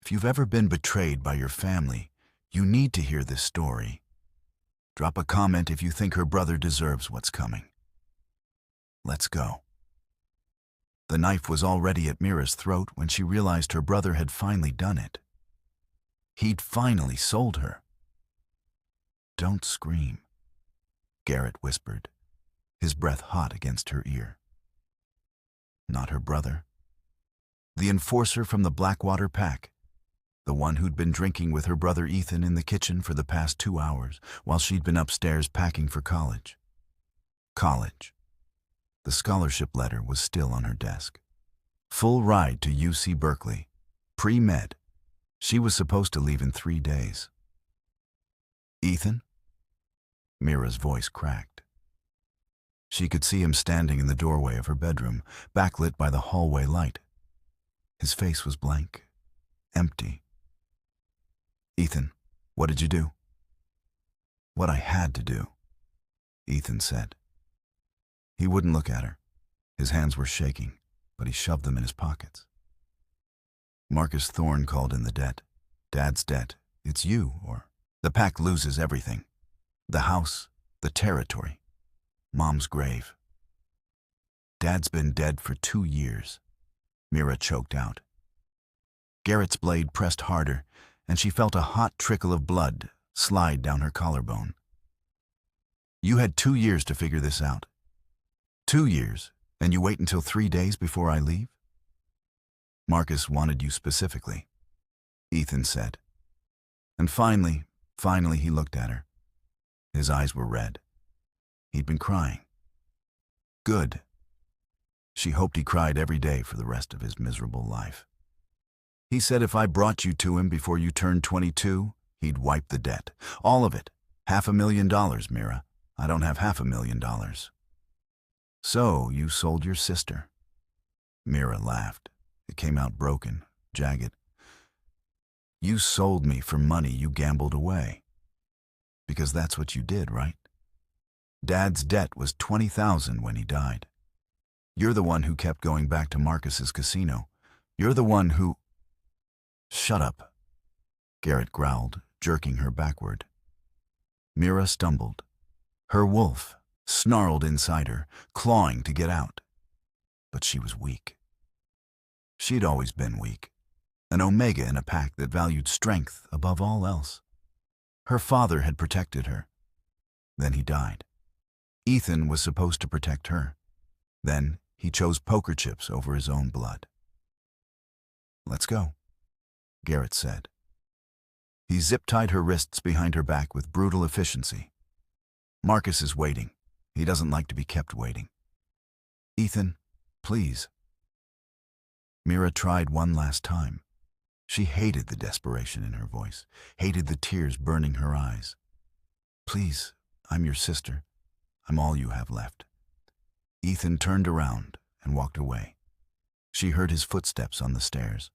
If you've ever been betrayed by your family, you need to hear this story. Drop a comment if you think her brother deserves what's coming. Let's go. The knife was already at Mira's throat when she realized her brother had finally done it. He'd finally sold her. "Don't scream," Garrett whispered, his breath hot against her ear. Not her brother. The enforcer from the Blackwater pack, the one who'd been drinking with her brother Ethan in the kitchen for the past 2 hours while she'd been upstairs packing for college. College. The scholarship letter was still on her desk. Full ride to UC Berkeley. Pre-med. She was supposed to leave in 3 days. "Ethan?" Mira's voice cracked. She could see him standing in the doorway of her bedroom, backlit by the hallway light. His face was blank, empty. "Ethan, what did you do?" "What I had to do," Ethan said. He wouldn't look at her. His hands were shaking, but he shoved them in his pockets. "Marcus Thorne called in the debt. Dad's debt. It's you, or the pack loses everything. The house, the territory, Mom's grave." "Dad's been dead for 2 years," Mira choked out. Garrett's blade pressed harder, and she felt a hot trickle of blood slide down her collarbone. "You had 2 years to figure this out. 2 years, and you wait until 3 days before I leave?" "Marcus wanted you specifically," Ethan said. And finally he looked at her. His eyes were red. He'd been crying. Good. She hoped he cried every day for the rest of his miserable life. "He said if I brought you to him before you turned 22, he'd wipe the debt. All of it. $500,000, Mira. I don't have $500,000. "So, you sold your sister." Mira laughed. It came out broken, jagged. "You sold me for money you gambled away. Because that's what you did, right? Dad's debt was $20,000 when he died. You're the one who kept going back to Marcus's casino. You're the one who—" "Shut up," Garrett growled, jerking her backward. Mira stumbled. Her wolf snarled inside her, clawing to get out. But she was weak. She'd always been weak, an omega in a pack that valued strength above all else. Her father had protected her. Then he died. Ethan was supposed to protect her. Then he chose poker chips over his own blood. "Let's go," Garrett said. He zip-tied her wrists behind her back with brutal efficiency. "Marcus is waiting. He doesn't like to be kept waiting. Ethan, please." Mira tried one last time. She hated the desperation in her voice, hated the tears burning her eyes. "Please, I'm your sister. I'm all you have left." Ethan turned around and walked away. She heard his footsteps on the stairs,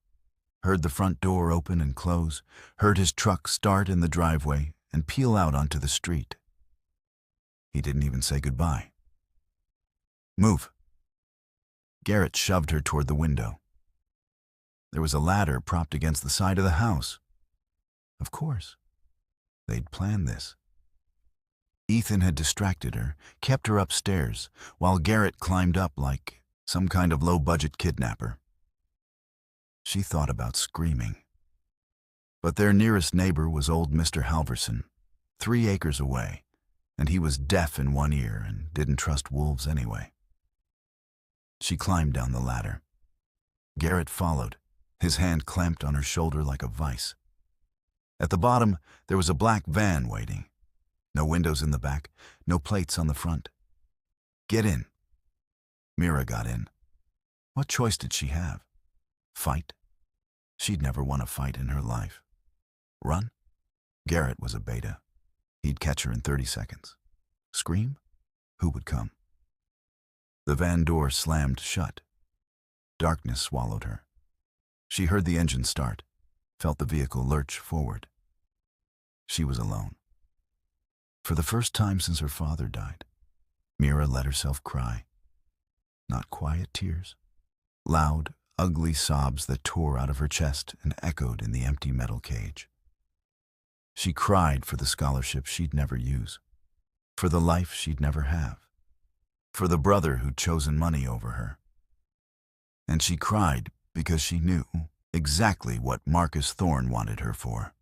heard the front door open and close, heard his truck start in the driveway and peel out onto the street. He didn't even say goodbye. "Move." Garrett shoved her toward the window. There was a ladder propped against the side of the house. Of course. They'd planned this. Ethan had distracted her, kept her upstairs, while Garrett climbed up like some kind of low-budget kidnapper. She thought about screaming. But their nearest neighbor was old Mr. Halverson, 3 acres away, and he was deaf in one ear and didn't trust wolves anyway. She climbed down the ladder. Garrett followed, his hand clamped on her shoulder like a vice. At the bottom, there was a black van waiting. No windows in the back, no plates on the front. "Get in." Mira got in. What choice did she have? Fight? She'd never won a fight in her life. Run? Garrett was a beta. He'd catch her in 30 seconds. Scream? Who would come? The van door slammed shut. Darkness swallowed her. She heard the engine start, felt the vehicle lurch forward. She was alone. For the first time since her father died, Mira let herself cry. Not quiet tears, loud, ugly sobs that tore out of her chest and echoed in the empty metal cage. She cried for the scholarship she'd never use, for the life she'd never have, for the brother who'd chosen money over her. And she cried because she knew exactly what Marcus Thorne wanted her for.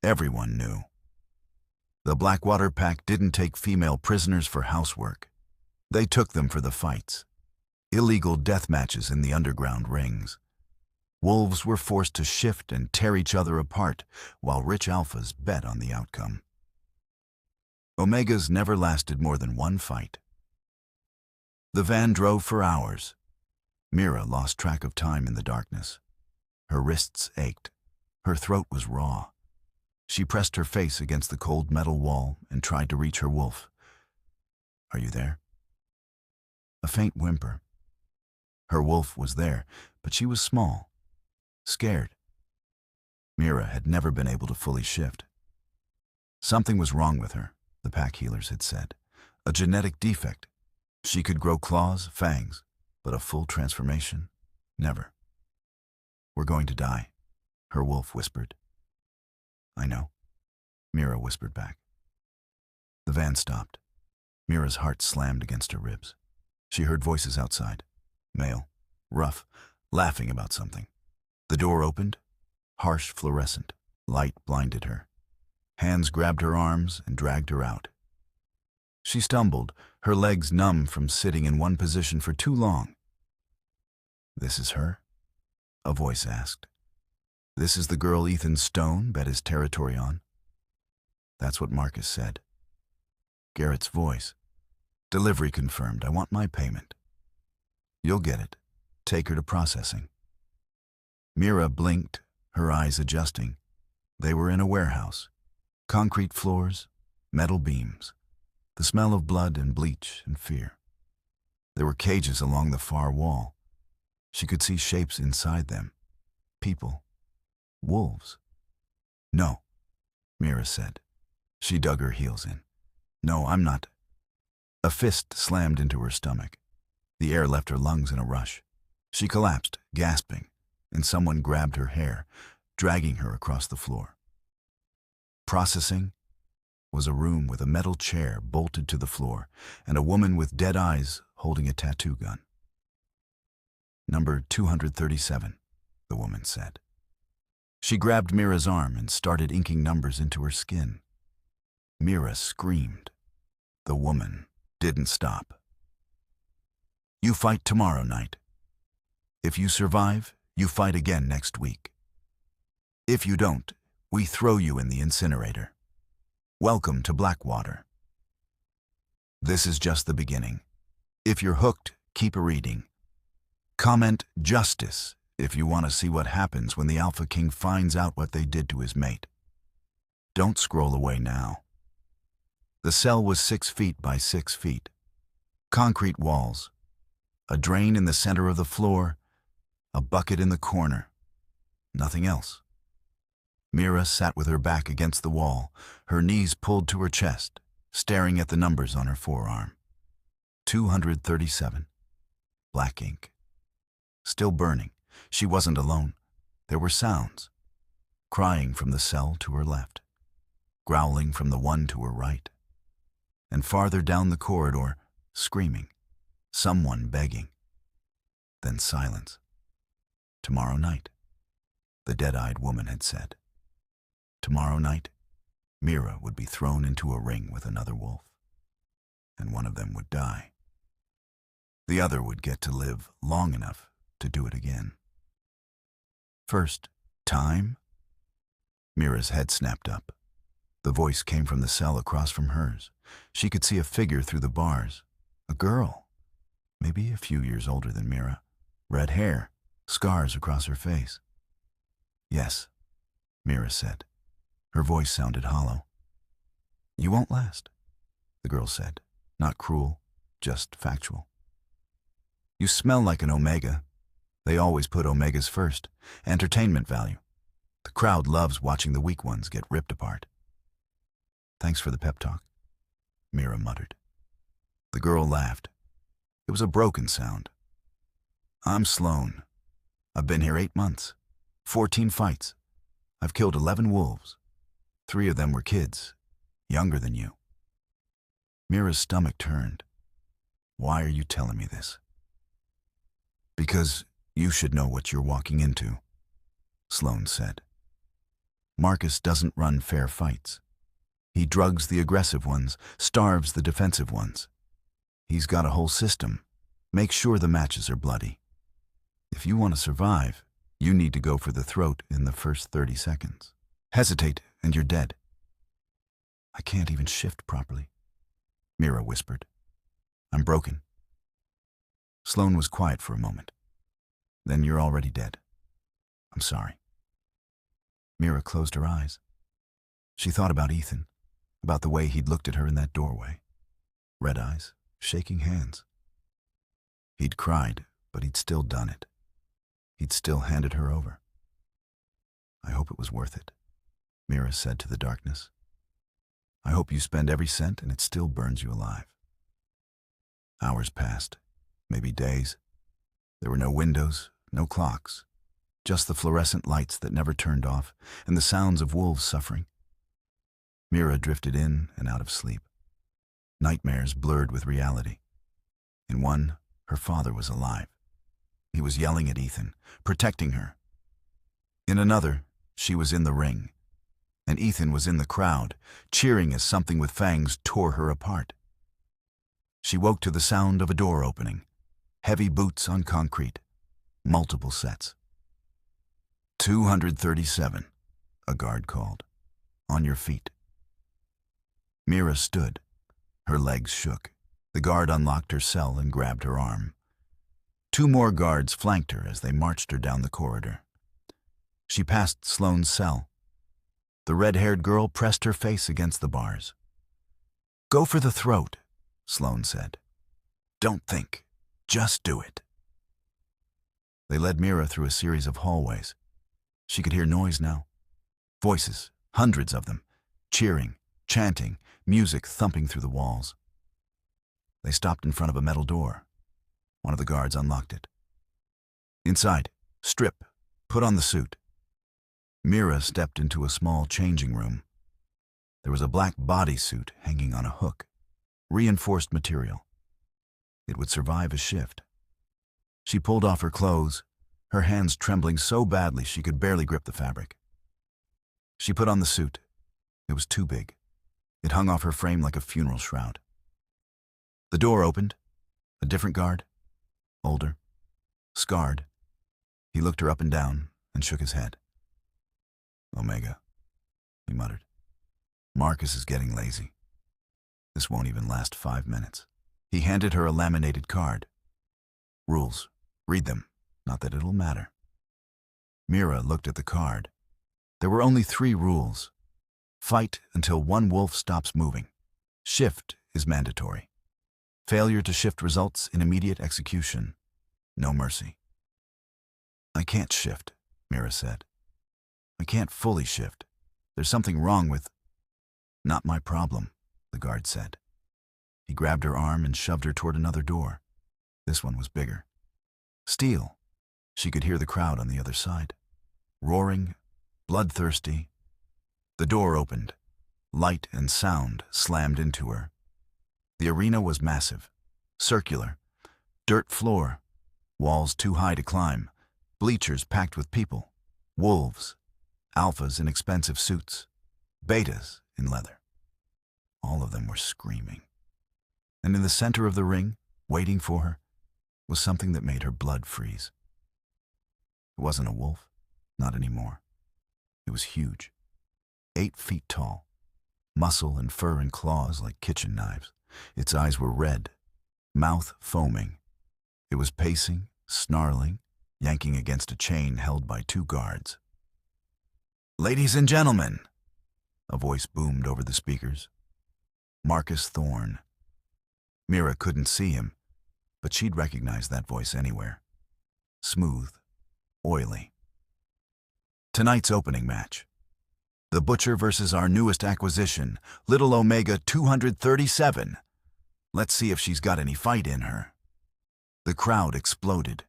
Everyone knew. The Blackwater Pack didn't take female prisoners for housework. They took them for the fights. Illegal death matches in the underground rings. Wolves were forced to shift and tear each other apart, while rich alphas bet on the outcome. Omegas never lasted more than one fight. The van drove for hours. Mira lost track of time in the darkness. Her wrists ached. Her throat was raw. She pressed her face against the cold metal wall and tried to reach her wolf. "Are you there?" A faint whimper. Her wolf was there, but she was small, scared. Mira had never been able to fully shift. Something was wrong with her, the pack healers had said. A genetic defect. She could grow claws, fangs, but a full transformation? Never. "We're going to die," her wolf whispered. "I know," Mira whispered back. The van stopped. Mira's heart slammed against her ribs. She heard voices outside. Male, rough, laughing about something. The door opened, harsh fluorescent. Light blinded her. Hands grabbed her arms and dragged her out. She stumbled, her legs numb from sitting in one position for too long. "This is her?" a voice asked. "This is the girl Ethan Stone bet his territory on?" That's what Marcus said. Garrett's voice. "Delivery confirmed. I want my payment." "You'll get it. Take her to processing." Mira blinked, her eyes adjusting. They were in a warehouse. Concrete floors, metal beams. The smell of blood and bleach and fear. There were cages along the far wall. She could see shapes inside them. People. Wolves. "No," Mira said. She dug her heels in. "No, I'm not." A fist slammed into her stomach. The air left her lungs in a rush. She collapsed, gasping, and someone grabbed her hair, dragging her across the floor. Processing was a room with a metal chair bolted to the floor and a woman with dead eyes holding a tattoo gun. "Number 237, the woman said. She grabbed Mira's arm and started inking numbers into her skin. Mira screamed. The woman didn't stop. "You fight tomorrow night. If you survive, you fight again next week. If you don't, we throw you in the incinerator. Welcome to Blackwater. This is just the beginning. If you're hooked, keep reading. Comment justice if you want to see what happens when the Alpha King finds out what they did to his mate. Don't scroll away now." The cell was 6 feet by 6 feet. Concrete walls. A drain in the center of the floor. A bucket in the corner. Nothing else. Mira sat with her back against the wall, her knees pulled to her chest, staring at the numbers on her forearm. 237. Black ink. Still burning. She wasn't alone. There were sounds. Crying from the cell to her left. Growling from the one to her right. And farther down the corridor, screaming. Someone begging. Then silence. "Tomorrow night," the dead-eyed woman had said. Tomorrow night, Mira would be thrown into a ring with another wolf, and one of them would die. The other would get to live long enough to do it again. First, time? Mira's head snapped up. The voice came from the cell across from hers. She could see a figure through the bars. A girl, maybe a few years older than Mira. Red hair, scars across her face. "Yes," Mira said. Her voice sounded hollow. "You won't last," the girl said. Not cruel, just factual. "You smell like an Omega. They always put Omegas first. Entertainment value. The crowd loves watching the weak ones get ripped apart." "Thanks for the pep talk," Mira muttered. The girl laughed. It was a broken sound. I'm Sloan. I've been here 8 months, 14 fights. I've killed 11 wolves. 3 of them were kids, younger than you. Mira's stomach turned. Why are you telling me this? Because you should know what you're walking into, Sloan said. Marcus doesn't run fair fights. He drugs the aggressive ones, starves the defensive ones. He's got a whole system. Make sure the matches are bloody. If you want to survive, you need to go for the throat in the first 30 seconds. Hesitate, and you're dead. I can't even shift properly, Mira whispered. I'm broken. Sloan was quiet for a moment. Then you're already dead. I'm sorry. Mira closed her eyes. She thought about Ethan, about the way he'd looked at her in that doorway. Red eyes, shaking hands. He'd cried, but he'd still done it. He'd still handed her over. I hope it was worth it, Mira said to the darkness. I hope you spend every cent and it still burns you alive. Hours passed, maybe days. There were no windows, no clocks, just the fluorescent lights that never turned off and the sounds of wolves suffering. Mira drifted in and out of sleep. Nightmares blurred with reality. In one, her father was alive. He was yelling at Ethan, protecting her. In another, she was in the ring, and Ethan was in the crowd, cheering as something with fangs tore her apart. She woke to the sound of a door opening, heavy boots on concrete, multiple sets. 237, a guard called. On your feet. Mira stood. Her legs shook. The guard unlocked her cell and grabbed her arm. 2 more guards flanked her as they marched her down the corridor. She passed Sloan's cell. The red-haired girl pressed her face against the bars. Go for the throat, Sloan said. Don't think. Just do it. They led Mira through a series of hallways. She could hear noise now. Voices, hundreds of them, cheering, chanting, music thumping through the walls. They stopped in front of a metal door. One of the guards unlocked it. Inside, strip, put on the suit. Mira stepped into a small changing room. There was a black bodysuit hanging on a hook, reinforced material. It would survive a shift. She pulled off her clothes, her hands trembling so badly she could barely grip the fabric. She put on the suit. It was too big. It hung off her frame like a funeral shroud. The door opened. A different guard, older, scarred. He looked her up and down and shook his head. Omega, he muttered. Marcus is getting lazy. This won't even last 5 minutes. He handed her a laminated card. Rules. Read them. Not that it'll matter. Mira looked at the card. There were only 3 rules. Fight until 1 wolf stops moving. Shift is mandatory. Failure to shift results in immediate execution. No mercy. I can't shift, Mira said. I can't fully shift. There's something wrong with... Not my problem, the guard said. He grabbed her arm and shoved her toward another door. This one was bigger. Steel. She could hear the crowd on the other side. Roaring, bloodthirsty. The door opened. Light and sound slammed into her. The arena was massive, circular, dirt floor, walls too high to climb, bleachers packed with people, wolves, alphas in expensive suits, betas in leather. All of them were screaming. And in the center of the ring, waiting for her, was something that made her blood freeze. It wasn't a wolf, not anymore. It was huge, 8 feet tall, muscle and fur and claws like kitchen knives. Its eyes were red, mouth foaming. It was pacing, snarling, yanking against a chain held by 2 guards. Ladies and gentlemen, a voice boomed over the speakers. Marcus Thorne. Mira couldn't see him, but she'd recognize that voice anywhere. Smooth, oily. Tonight's opening match. The Butcher versus our newest acquisition, Little Omega 237. Let's see if she's got any fight in her. The crowd exploded.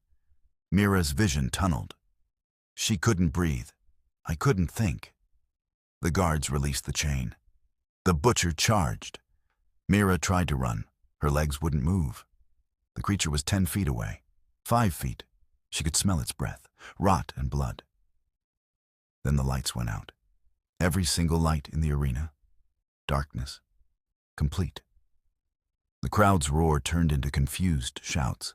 Mira's vision tunneled. She couldn't breathe. I couldn't think. The guards released the chain. The butcher charged. Mira tried to run. Her legs wouldn't move. The creature was 10 feet away. 5 feet. She could smell its breath, rot and blood. Then the lights went out. Every single light in the arena. Darkness. Complete. The crowd's roar turned into confused shouts.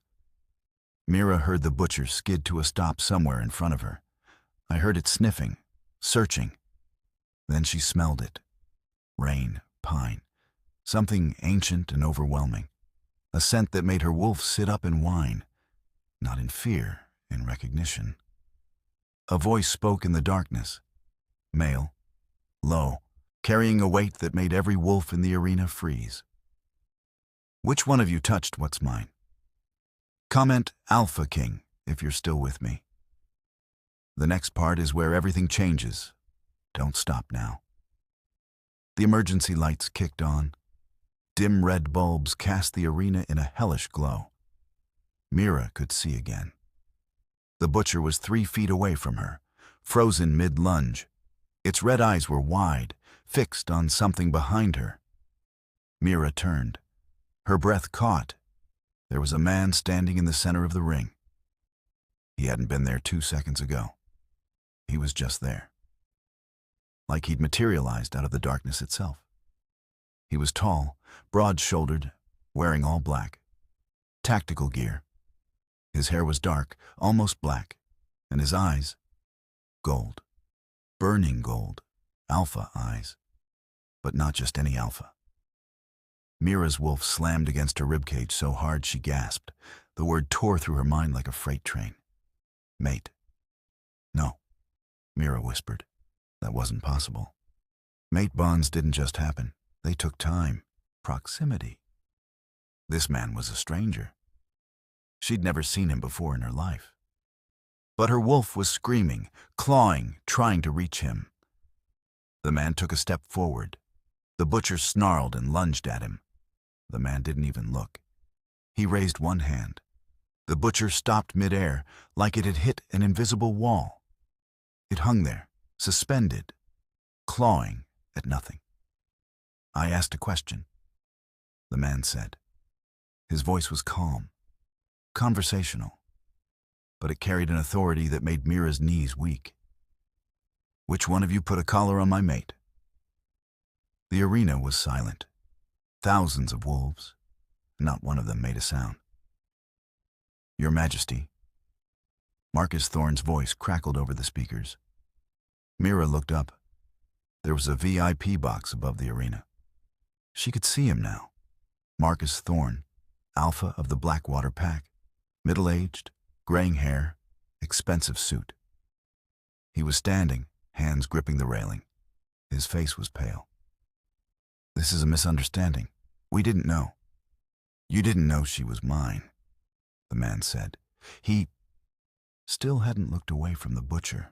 Mira heard the butcher skid to a stop somewhere in front of her. I heard it sniffing, searching. Then she smelled it. Rain, pine, something ancient and overwhelming. A scent that made her wolf sit up and whine, not in fear, in recognition. A voice spoke in the darkness, male, low, carrying a weight that made every wolf in the arena freeze. Which one of you touched what's mine? Comment Alpha King if you're still with me. The next part is where everything changes. Don't stop now. The emergency lights kicked on. Dim red bulbs cast the arena in a hellish glow. Mira could see again. The butcher was 3 feet away from her, frozen mid-lunge. Its red eyes were wide, fixed on something behind her. Mira turned. Her breath caught. There was a man standing in the center of the ring. He hadn't been there 2 seconds ago. He was just there. Like he'd materialized out of the darkness itself. He was tall, broad-shouldered, wearing all black. Tactical gear. His hair was dark, almost black, and his eyes, gold. Burning gold. Alpha eyes. But not just any alpha. Mira's wolf slammed against her ribcage so hard she gasped. The word tore through her mind like a freight train. Mate. No, Mira whispered. That wasn't possible. Mate bonds didn't just happen. They took time, proximity. This man was a stranger. She'd never seen him before in her life. But her wolf was screaming, clawing, trying to reach him. The man took a step forward. The butcher snarled and lunged at him. The man didn't even look. He raised one hand. The butcher stopped midair, like it had hit an invisible wall. It hung there, suspended, clawing at nothing. I asked a question. The man said. His voice was calm, conversational, but it carried an authority that made Mira's knees weak. Which one of you put a collar on my mate? The arena was silent. Thousands of wolves. Not one of them made a sound. Your Majesty. Marcus Thorne's voice crackled over the speakers. Mira looked up. There was a VIP box above the arena. She could see him now. Marcus Thorne, alpha of the Blackwater Pack, middle-aged, graying hair, expensive suit. He was standing, hands gripping the railing. His face was pale. This is a misunderstanding. We didn't know. You didn't know she was mine, the man said. He still hadn't looked away from the butcher.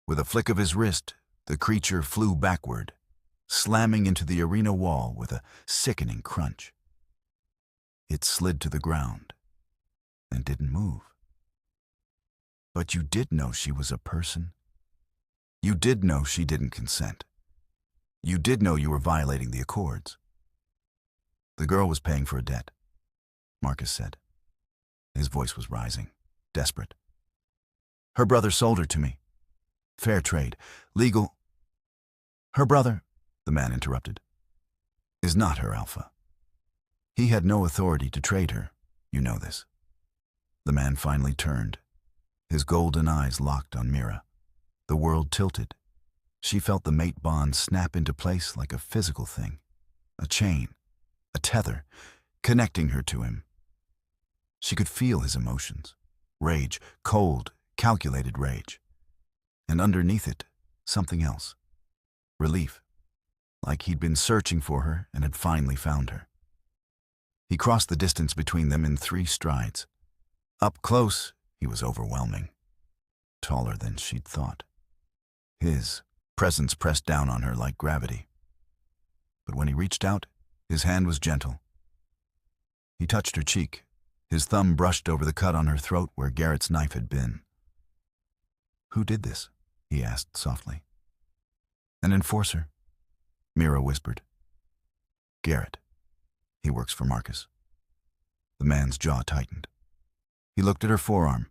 With a flick of his wrist, the creature flew backward, slamming into the arena wall with a sickening crunch. It slid to the ground and didn't move. But you did know she was a person. You did know she didn't consent. You did know you were violating the accords. The girl was paying for a debt, Marcus said. His voice was rising, desperate. Her brother sold her to me. Fair trade, legal. Her brother, the man interrupted, is not her alpha. He had no authority to trade her. You know this. The man finally turned. His golden eyes locked on Mira. The world tilted. She felt the mate bond snap into place like a physical thing, a chain, a tether, connecting her to him. She could feel his emotions, rage, cold, calculated rage. And underneath it, something else, relief, like he'd been searching for her and had finally found her. He crossed the distance between them in 3 strides. Up close, he was overwhelming, taller than she'd thought. His presence pressed down on her like gravity. But when he reached out, his hand was gentle. He touched her cheek, His thumb brushed over the cut on her throat where Garrett's knife had been. "Who did this?" he asked softly. "An enforcer," Mira whispered. "Garrett. He works for Marcus." The man's jaw tightened. He looked at her forearm,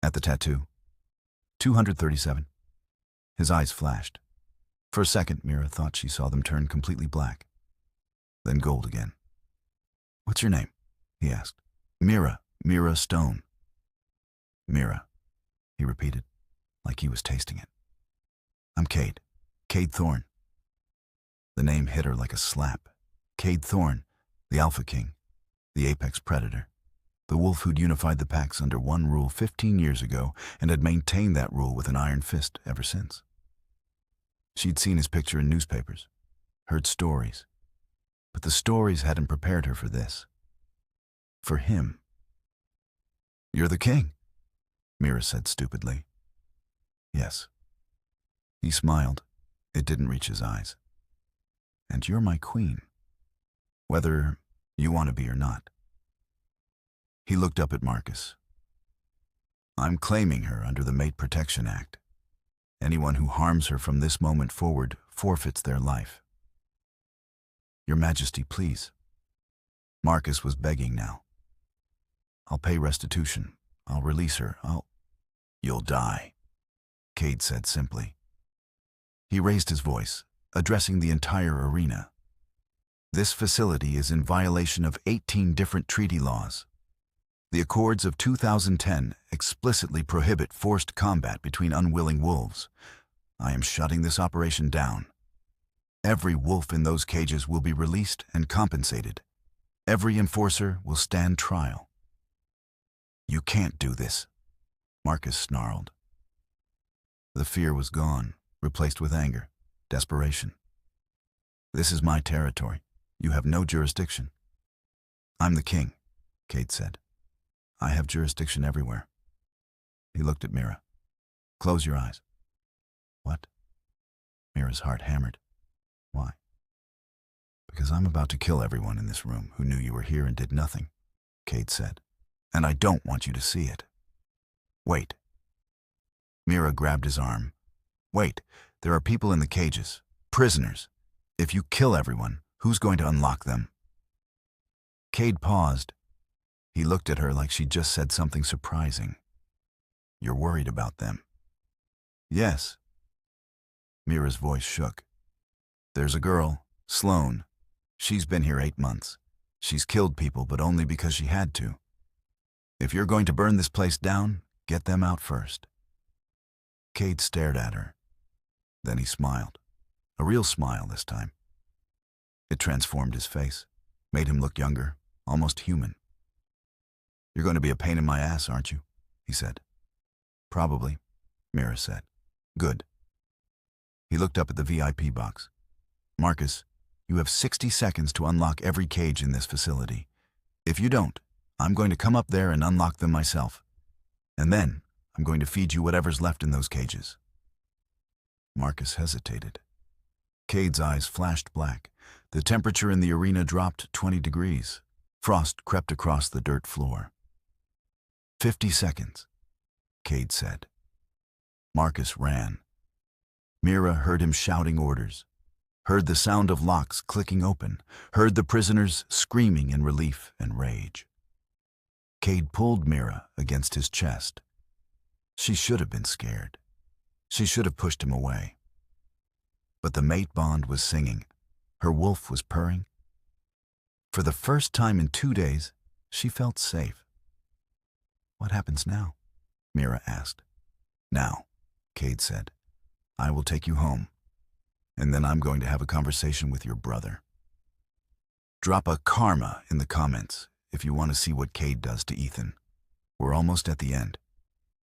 at the tattoo. 237. His eyes flashed. For a second, Mira thought she saw them turn completely black, then gold again. "What's your name?" he asked. Mira Stone." "Mira," he repeated, like he was tasting it. "I'm Cade Thorne." The name hit her like a slap. Cade Thorne, the Alpha King, the apex predator, the wolf who'd unified the packs under one rule 15 years ago and had maintained that rule with an iron fist ever since. She'd seen his picture in newspapers, heard stories, but the stories hadn't prepared her for this. For him. "You're the king," Mira said stupidly. "Yes." He smiled. It didn't reach his eyes. "And you're my queen, whether you want to be or not." He looked up at Marcus. "I'm claiming her under the Mate Protection Act. Anyone who harms her from this moment forward forfeits their life." "Your Majesty, please." Marcus was begging now. "I'll pay restitution. I'll release her. You'll die," Cade said simply. He raised his voice, addressing the entire arena. "This facility is in violation of 18 different treaty laws. The Accords of 2010 explicitly prohibit forced combat between unwilling wolves. I am shutting this operation down. Every wolf in those cages will be released and compensated. Every enforcer will stand trial." "You can't do this," Marcus snarled. The fear was gone, replaced with anger, desperation. "This is my territory. You have no jurisdiction." "I'm the king," Cade said. "I have jurisdiction everywhere." He looked at Mira. "Close your eyes." "What?" Mira's heart hammered. "Why?" "Because I'm about to kill everyone in this room who knew you were here and did nothing," Cade said. "And I don't want you to see it." "Wait." Mira grabbed his arm. "Wait, there are people in the cages, prisoners. If you kill everyone, who's going to unlock them?" Cade paused. He looked at her like she'd just said something surprising. "You're worried about them?" "Yes." Mira's voice shook. "There's a girl, Sloane. She's been here 8 months. She's killed people, but only because she had to. If you're going to burn this place down, get them out first." Cade stared at her. Then he smiled. A real smile this time. It transformed his face, made him look younger, almost human. "You're going to be a pain in my ass, aren't you?" he said. "Probably," Mira said. "Good." He looked up at the VIP box. "Marcus, you have 60 seconds to unlock every cage in this facility. If you don't, I'm going to come up there and unlock them myself. And then I'm going to feed you whatever's left in those cages." Marcus hesitated. Cade's eyes flashed black. The temperature in the arena dropped 20 degrees. Frost crept across the dirt floor. 50 seconds, Cade said. Marcus ran. Mira heard him shouting orders, heard the sound of locks clicking open, heard the prisoners screaming in relief and rage. Cade pulled Mira against his chest. She should have been scared. She should have pushed him away. But the mate bond was singing. Her wolf was purring. For the first time in 2 days, she felt safe. "What happens now?" Mira asked. "Now," Cade said, "I will take you home, and then I'm going to have a conversation with your brother." Drop a karma in the comments if you want to see what Cade does to Ethan. We're almost at the end.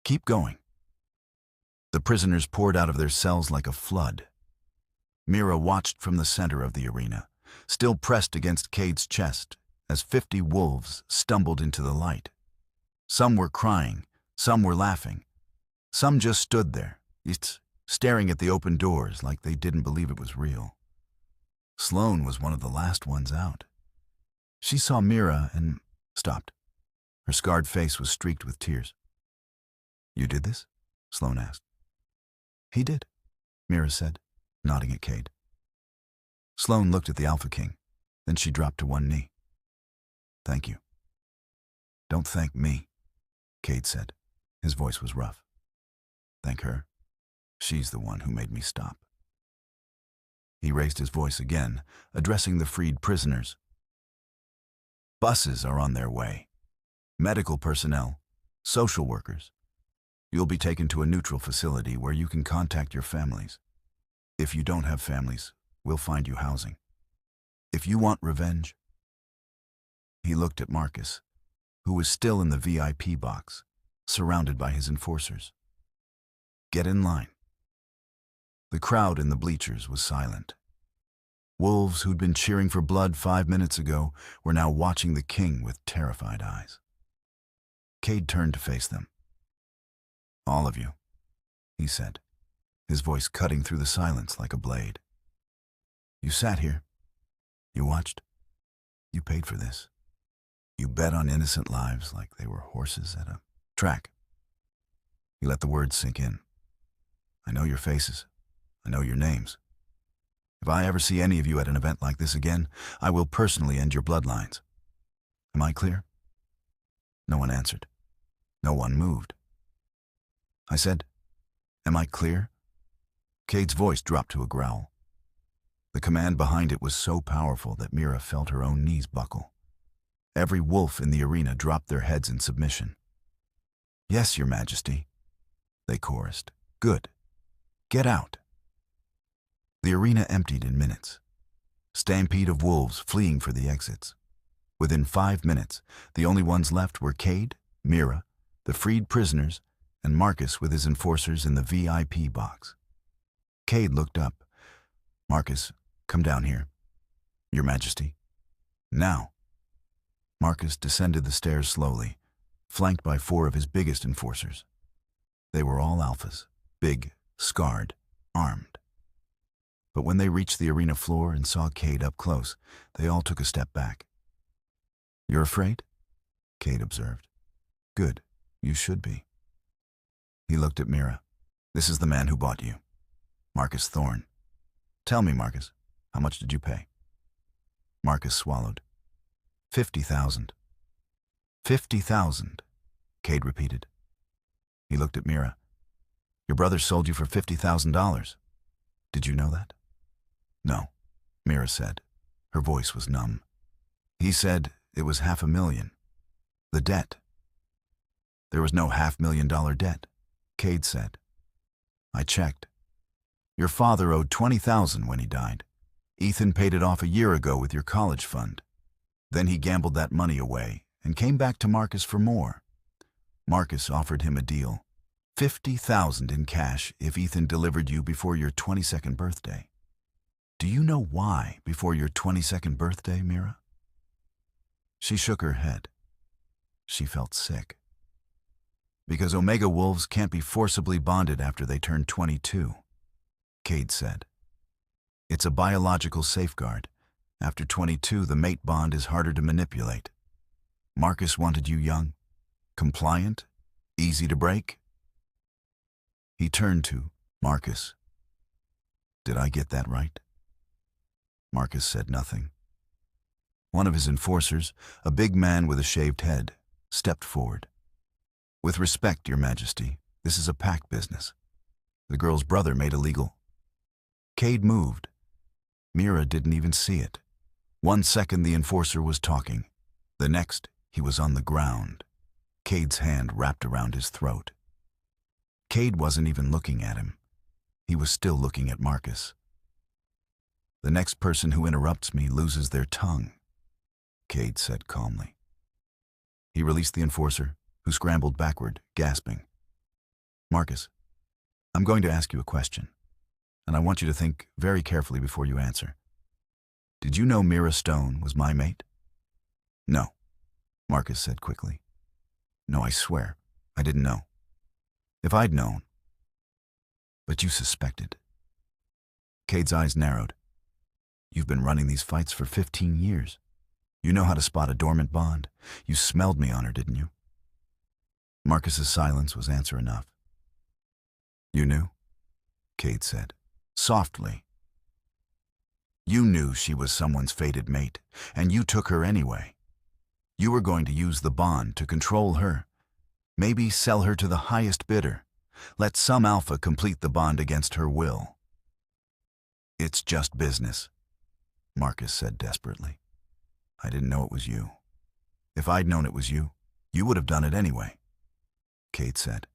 Keep going. The prisoners poured out of their cells like a flood. Mira watched from the center of the arena, still pressed against Cade's chest, as 50 wolves stumbled into the light. Some were crying, some were laughing. Some just stood there, staring at the open doors like they didn't believe it was real. Sloane was one of the last ones out. She saw Mira and stopped. Her scarred face was streaked with tears. "You did this?" Sloane asked. "He did," Mira said, nodding at Cade. Sloane looked at the Alpha King. Then she dropped to one knee. "Thank you." "Don't thank me," Cade said. His voice was rough. "Thank her. She's the one who made me stop." He raised his voice again, addressing the freed prisoners. "Buses are on their way. Medical personnel, social workers. You'll be taken to a neutral facility where you can contact your families. If you don't have families, we'll find you housing. If you want revenge..." He looked at Marcus, who was still in the VIP box, surrounded by his enforcers. "Get in line." The crowd in the bleachers was silent. Wolves who'd been cheering for blood 5 minutes ago were now watching the king with terrified eyes. Cade turned to face them. "All of you," he said, his voice cutting through the silence like a blade. "You sat here. You watched. You paid for this. You bet on innocent lives like they were horses at a track." He let the words sink in. "I know your faces. I know your names. If I ever see any of you at an event like this again, I will personally end your bloodlines. Am I clear?" No one answered. No one moved. I said, "Am I clear?" Cade's voice dropped to a growl. The command behind it was so powerful that Mira felt her own knees buckle. Every wolf in the arena dropped their heads in submission. "Yes, Your Majesty," they chorused. "Good. Get out." The arena emptied in minutes. Stampede of wolves fleeing for the exits. Within 5 minutes, the only ones left were Cade, Mira, the freed prisoners, and Marcus with his enforcers in the VIP box. Cade looked up. "Marcus, come down here." "Your Majesty." "Now." Marcus descended the stairs slowly, flanked by 4 of his biggest enforcers. They were all alphas, big, scarred, armed. But when they reached the arena floor and saw Cade up close, they all took a step back. "You're afraid?" Cade observed. "Good. You should be." He looked at Mira. "This is the man who bought you, Marcus Thorne. Tell me, Marcus, how much did you pay?" Marcus swallowed. 50,000. 50,000, Cade repeated. He looked at Mira. "Your brother sold you for $50,000. Did you know that?" "No," Mira said. Her voice was numb. "He said it was $500,000. The debt." "There was no $500,000 debt," Cade said. "I checked. Your father owed $20,000 when he died. Ethan paid it off a year ago with your college fund. Then he gambled that money away and came back to Marcus for more. Marcus offered him a deal. 50,000 in cash if Ethan delivered you before your 22nd birthday. Do you know why before your 22nd birthday, Mira?" She shook her head. She felt sick. "Because Omega wolves can't be forcibly bonded after they turn 22, Cade said. "It's a biological safeguard. After 22, the mate bond is harder to manipulate. Marcus wanted you young, compliant, easy to break." He turned to Marcus. "Did I get that right?" Marcus said nothing. One of his enforcers, a big man with a shaved head, stepped forward. "With respect, Your Majesty, this is a pack business. The girl's brother made a legal..." Cade moved. Mira didn't even see it. 1 second the enforcer was talking. The next, he was on the ground, Cade's hand wrapped around his throat. Cade wasn't even looking at him. He was still looking at Marcus. "The next person who interrupts me loses their tongue," Cade said calmly. He released the enforcer, who scrambled backward, gasping. "Marcus, I'm going to ask you a question, and I want you to think very carefully before you answer. Did you know Mira Stone was my mate?" "No," Marcus said quickly. "No, I swear, I didn't know. If I'd known..." "But you suspected." Cade's eyes narrowed. "You've been running these fights for 15 years. You know how to spot a dormant bond. You smelled me on her, didn't you?" Marcus's silence was answer enough. You knew? Cade said, softly. You knew she was someone's fated mate, and you took her anyway. You were going to use the bond to control her. Maybe sell her to the highest bidder. Let some alpha complete the bond against her will. It's just business, Marcus said desperately. I didn't know it was you. If I'd known it was you, you would have done it anyway, Cade said.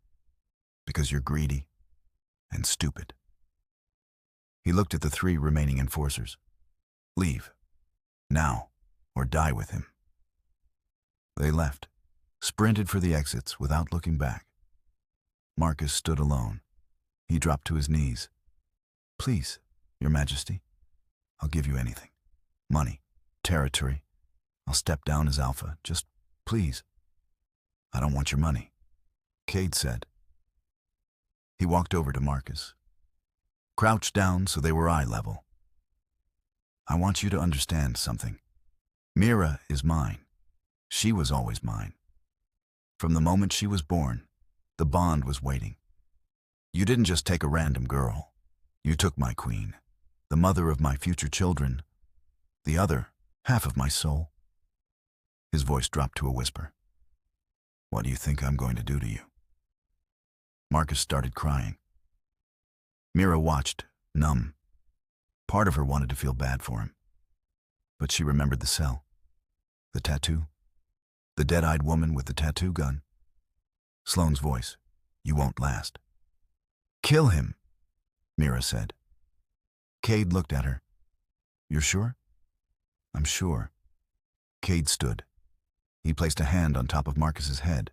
Because you're greedy and stupid. He looked at the 3 remaining enforcers. Leave. Now, or die with him. They left, sprinted for the exits without looking back. Marcus stood alone. He dropped to his knees. Please, Your Majesty, I'll give you anything. Money, territory. I'll step down as alpha. Just please. I don't want your money, Cade said. He walked over to Marcus, crouched down so they were eye level. I want you to understand something. Mira is mine. She was always mine. From the moment she was born, the bond was waiting. You didn't just take a random girl. You took my queen, the mother of my future children, the other half of my soul. His voice dropped to a whisper. What do you think I'm going to do to you? Marcus started crying. Mira watched, numb. Part of her wanted to feel bad for him. But she remembered the cell, the tattoo, the dead-eyed woman with the tattoo gun. Sloane's voice. You won't last. Kill him, Mira said. Cade looked at her. You're sure? I'm sure. Cade stood. He placed a hand on top of Marcus's head.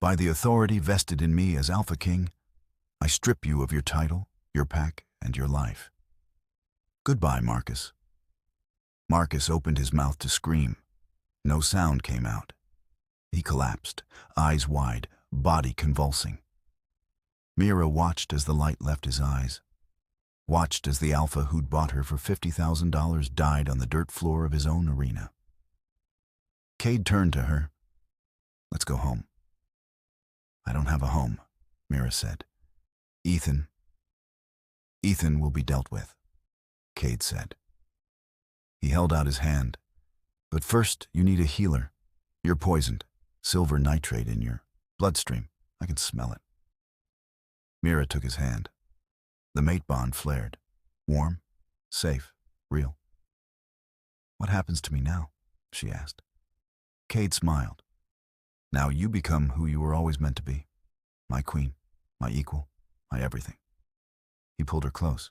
By the authority vested in me as Alpha King, I strip you of your title, your pack, and your life. Goodbye, Marcus. Marcus opened his mouth to scream. No sound came out. He collapsed, eyes wide, body convulsing. Mira watched as the light left his eyes. Watched as the alpha who'd bought her for $50,000 died on the dirt floor of his own arena. Cade turned to her. Let's go home. I don't have a home, Mira said. Ethan will be dealt with, Cade said. He held out his hand. But first, you need a healer. You're poisoned. Silver nitrate in your bloodstream. I can smell it. Mira took his hand. The mate bond flared. Warm, safe, real. What happens to me now? She asked. Cade smiled. Now you become who you were always meant to be. My queen, my equal, my everything. He pulled her close.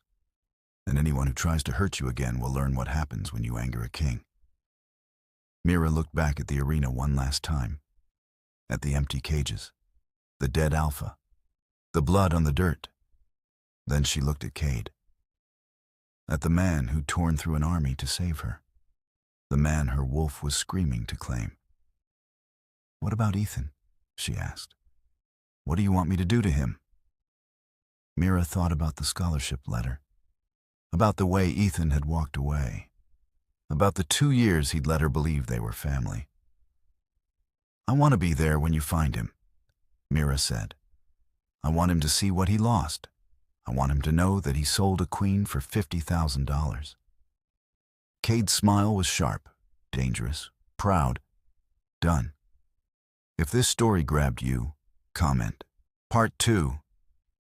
And anyone who tries to hurt you again will learn what happens when you anger a king. Mira looked back at the arena one last time. At the empty cages. The dead alpha. The blood on the dirt. Then she looked at Cade. At the man who'd torn through an army to save her. The man her wolf was screaming to claim. What about Ethan? She asked. What do you want me to do to him? Mira thought about the scholarship letter. About the way Ethan had walked away. About the 2 years he'd let her believe they were family. I want to be there when you find him, Mira said. I want him to see what he lost. I want him to know that he sold a queen for $50,000. Cade's smile was sharp, dangerous, proud. Done. If this story grabbed you, comment Part 2,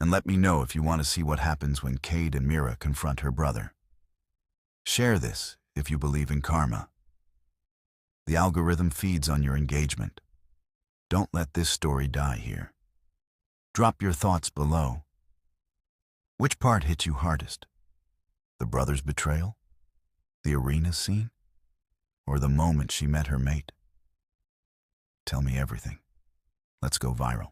and let me know if you want to see what happens when Cade and Mira confront her brother. Share this if you believe in karma. The algorithm feeds on your engagement. Don't let this story die here. Drop your thoughts below. Which part hit you hardest? The brother's betrayal? The arena scene? Or the moment she met her mate? Tell me everything. Let's go viral.